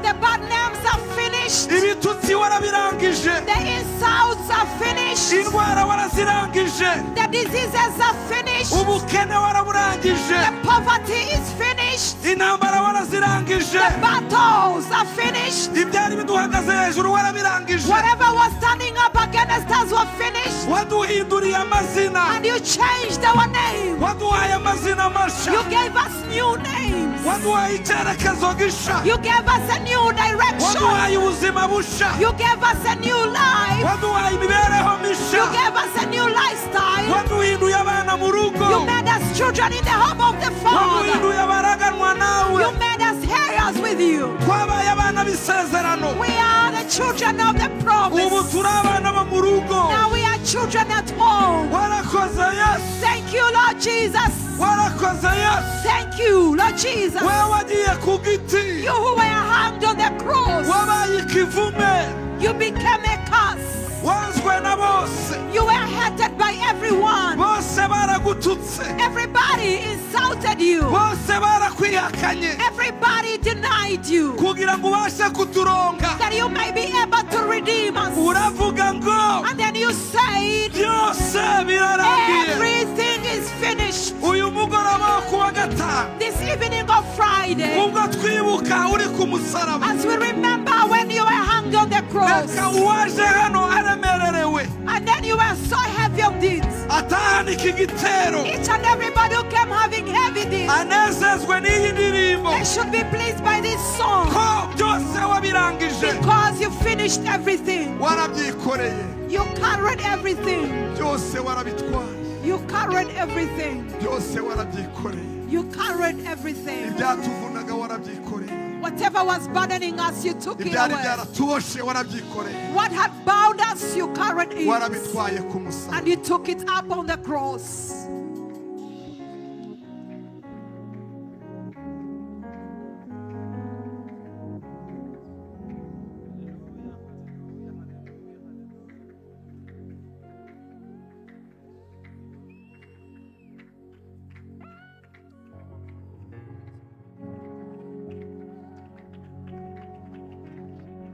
The bad names are finished. finished. ibitutsi warabirangije, The insults are finished. indwara warazirangije, The diseases are finished. ubukene waraburangije, The poverty is finished. intambara warazirangije, The battles are finished. ibyari biduhagaze hejuru warabirangije, Whatever was standing up against us was finished. waduhinduriye amazina, And you changed our name. waduhaye amazina mashya, You gave us new names. waduhaye icyerekezo gishya, You gave us a new direction. waduhaye ubuzima bushya, You gave us a new life. waduhaye imibereho You mishya, gave us a new lifestyle. waduhinduye abana mu rugo, You made us children in the home of the Father. waduhinduye abaraganwa nawe, You made us heirs with you. twabaye abana b'isezerano, We are the children of the ubu promise. turi abana bo mu rugo. Now we are children at home. Warakoze Yesu, Thank you, Lord Jesus. warakoze Yesu, Thank you, Lord Jesus. wewe wagiye ku giti, You who were hanged on the cross, wabaye ikivume, you became a curse. wanzwe na bose, You were hated by everyone. bose baragututse, Everybody insulted you. bose barakwihakanye, Everybody denied you. kugira ngo ubashe kuturonka. That you may be able to redeem us. Uravuga ngo And then you said, byose birarangiye. everything is finished. Uyu mugoroba wo kuwa gatanu, This evening of Friday, ubwo twibuka uri ku musaraba, as we remember when you were hanged on the cross, reka uwaje hano aremererewe and then you were so heavy of deeds. atahana iki gitero, Each and everybody who came having heavy deeds, anezezwe n'iyi ndirimbo they should be pleased by this song ko byose wabirangije, because you finished everything. warabyikoreye, You carried everything. byose warabitwaye, You carried everything. byose warabyikoreye, You carried everything. ibyatuvunaga warabyikoreye, Whatever was burdening us, you took it ibyari away. byaratuboshe warabyikoreye, What had bound us, you carried it. warabitwaye ku musaraba. And you took it up on the cross.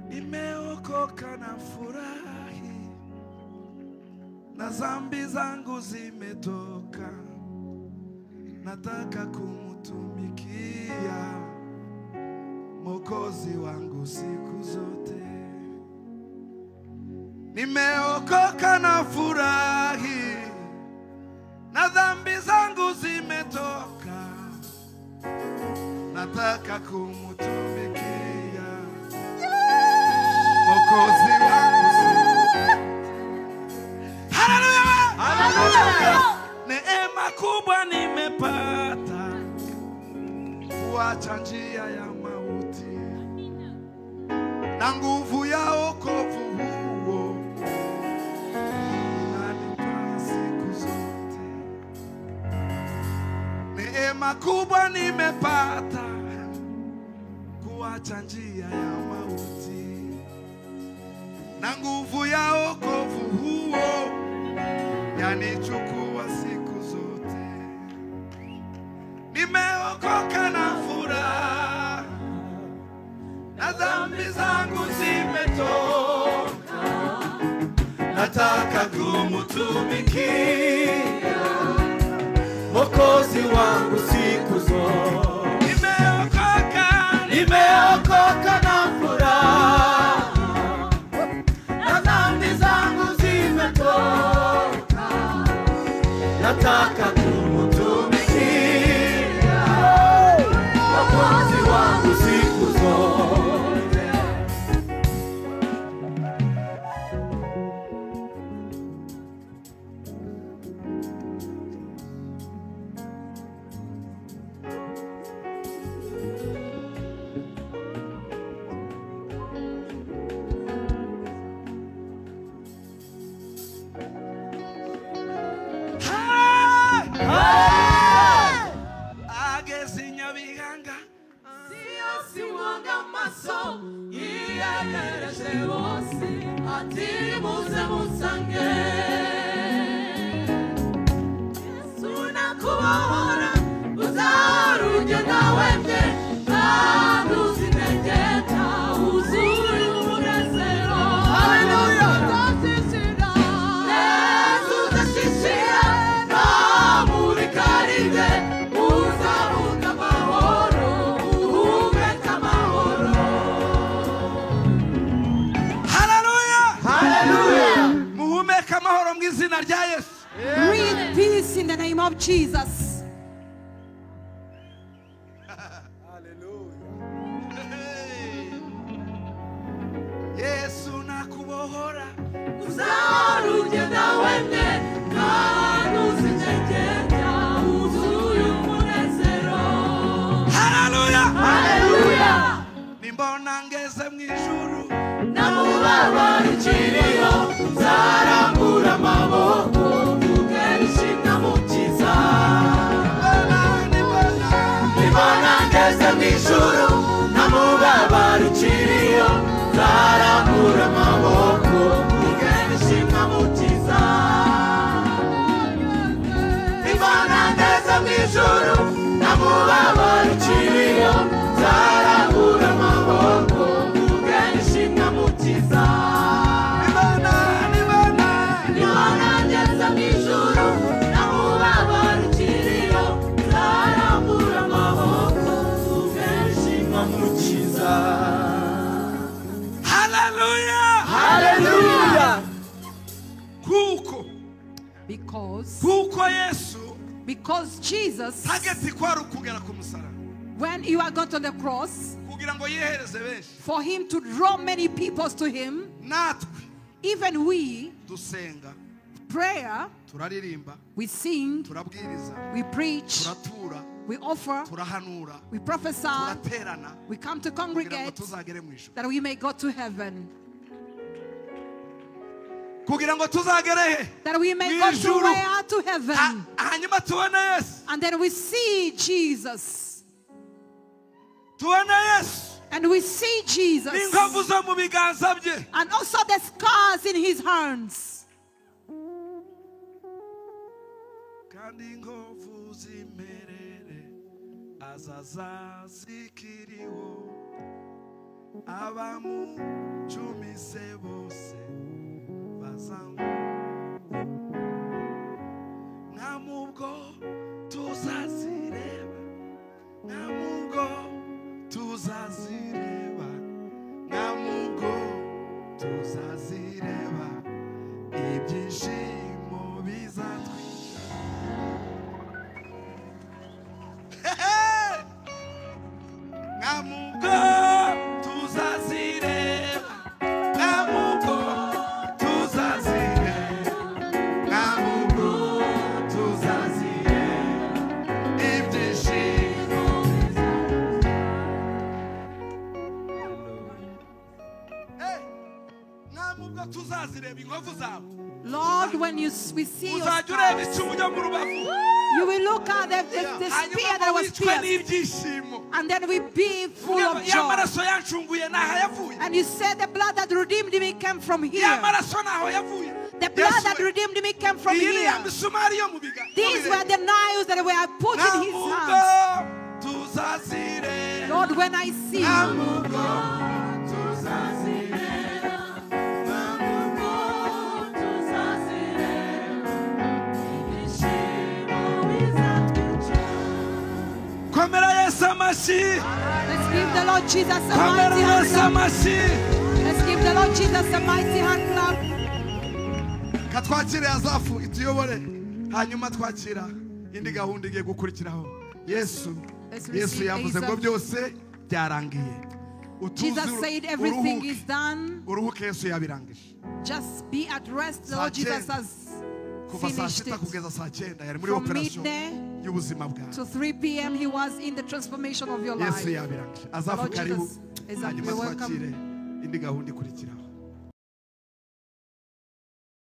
nimeokoka na furahi, na dhambi zangu zimetoka, nataka kumtumikia Mwokozi wangu siku zote. Nimeokoka na furahi, na dhambi zangu zimetoka, nataka kumtumikia Mwokozi wangu. Haleluya! Hallelujah! Neema kubwa nimepata, kuacha njia ya mauti, na nguvu ya wokovu huo inanipa siku zote. Neema kubwa nimepata, kuacha njia ya mauti, na nguvu ya wokovu huo yanichukua siku zote. Nimeokoka na furaha, na dhambi zangu zimetoka, nataka kumtumikia Mwokozi wangu siku zote. Nimeokoka na furaha, na dhambi zangu zimetoka, nataka kumtumikia Mwokozi wangu siku zote. Agezi Nyabihanga Simwanga maso yiyegereje bose ati muze musange Yesu nakubohora uzahora ugenda wemye kandi uzinegeta uzuri ubure izina rya Yesu. Breathe peace in the name of Jesus. Yesu nakubohora uzarugenda wemye kandi uzigegenya uzuye umunezero. Hallelujah. Hallelujah. Nimbona ngeze mu ijuru namubabaro ikiriyo nzarambura amaboko mvuge nishimye mukiza. Nimbona ngeze mu ijuru namubabaro ikiriyo nzarambura amaboko mvuge nishimye mukiza. Nimbona ngeze mu ijuru namubabaro ikiriyo nzarambura amaboko mvuge nishimye mukiza. Nimbona ngeze mu ijuru namubabaro ikiriyo nzarambura amaboko mvuge nishimye mukiza. Hallelujah. Hallelujah. Kuko Yesu Because Jesus, hagati kwari ukugera ku musaraba when you are going to the cross, kugira ngo yihereze benshi, for him to draw many people to him, natwe even we, dusenga, prayer, turaririmba, we sing, turabwiriza, we preach, turatura, we offer, turahanura, we prophesy, turaterana, we come to kugira ngo congregate tuzagere mu ijuru. that we may go to heaven, Kugira ngo tuzagere he? that we may Mu go to ijuru. where? To heaven. Hanyuma tubone Yesu. And then we see Jesus. Tubone Yesu. And we see Jesus. N'inkovu zo mu biganza bye. And also the scars in his hands. Kandi inkovu z'imerere azaza zikiriho abamucumise bose bazamu nkamubwo tuzazireba nkamubwo tuzazireba nkamubwo tuzazireba ibyishimo bizatwisha nkamubwo tuzazireba nkamubwo tuzazireba nkamubwo tuzazireba ibyishimo nkamubwo tuzazireba inkovu zawe. Lord, when we see your Uzajya ureba scars, icumu ryo mu rubavu you will look at the spear that was wicwe pierced. n'ibyishimo. And then we be full of Ya joy. maraso yancunguye naho yavuye. And you said the blood that redeemed me came from Ya here. maraso naho yavuye. The blood that redeemed me came from Iyi ni ya here. misumari yo mu biganza. These were the nails that were put in his hands. Nkamubwo tuzazireba. Lord, when I see you, Nkamubwo komera Yesu amashyi. let's give the Lord Jesus a Komera mighty hand Yesu clap. amashyi. Let's give the Lord Jesus a mighty hand clap. Katwakire Azafu ituyobore hanyuma twakira indi gahunda igiye gukurikiraho. Yesu yavuze ngo byose byarangiye. Jesus said everything is done. Uruhuke Yesu yabirangije. Just be at rest. The Lord Jesus has Kuva saa finished sita it. kugeza saa cyenda yari muri From operation midday y'ubuzima bwawe. to 3 p.m. he was in the transformation of your life. Yesu yabirangije. Azafu Lord karibu Jesus is hanyuma welcome. twakire indi gahunda ikurikiraho.